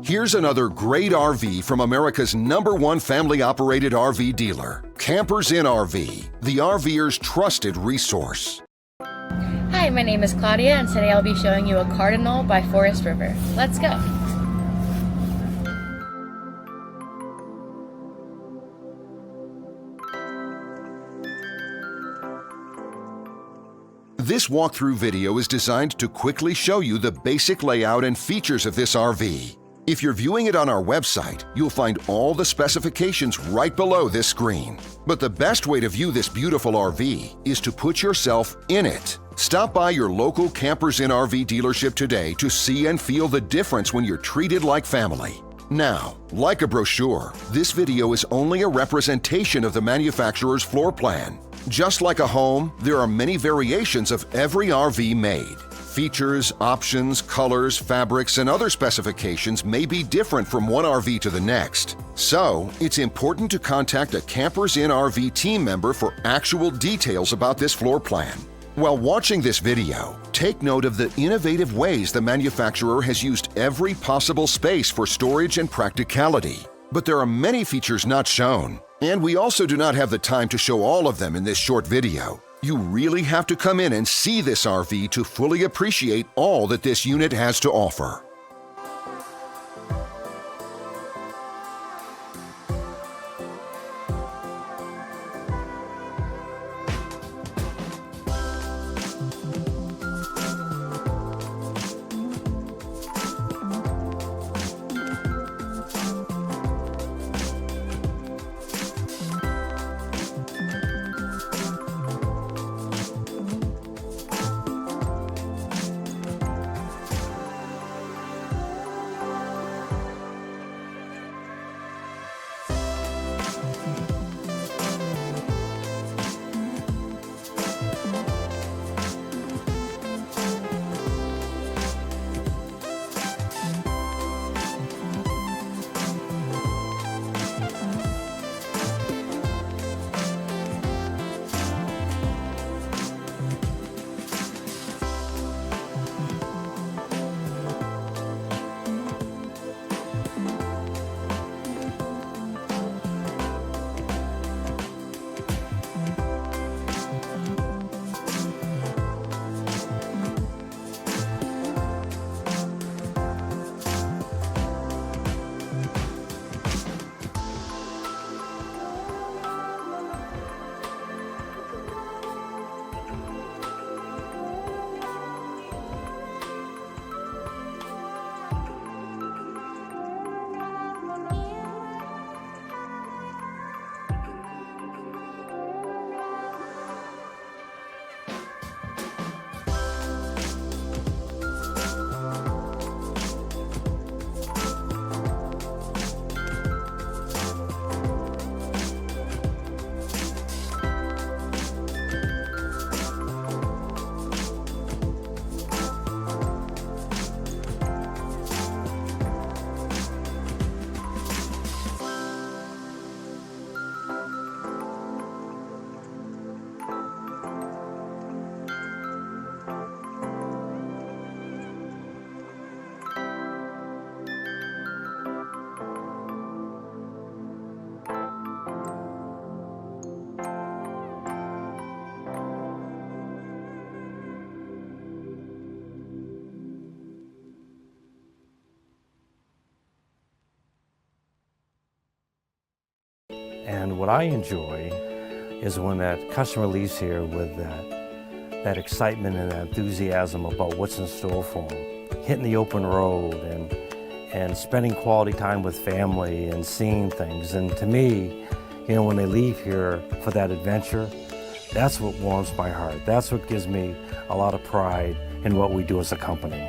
Here's another great RV from America's #1 family-operated RV dealer, Campers Inn RV, the RVer's trusted resource. Hi, my name is Claudia, and today I'll be showing you a Cardinal by Forest River. Let's go! This walkthrough video is designed to quickly show you the basic layout and features of this RV. If you're viewing it on our website, you'll find all the specifications right below this screen. But the best way to view this beautiful RV is to put yourself in it. Stop by your local Campers Inn RV dealership today to see and feel the difference when you're treated like family. Now, like a brochure, this video is only a representation of the manufacturer's floor plan. Just like a home, there are many variations of every RV made. Features, options, colors, fabrics, and other specifications may be different from one RV to the next. So, it's important to contact a Campers Inn RV team member for actual details about this floor plan. While watching this video, take note of the innovative ways the manufacturer has used every possible space for storage and practicality. But there are many features not shown, and we also do not have the time to show all of them in this short video. You really have to come in and see this RV to fully appreciate all that this unit has to offer. And what I enjoy is when that customer leaves here with that excitement and that enthusiasm about what's in store for them. Hitting the open road and spending quality time with family and seeing things. And to me, you know, when they leave here for that adventure, that's what warms my heart. That's what gives me a lot of pride in what we do as a company.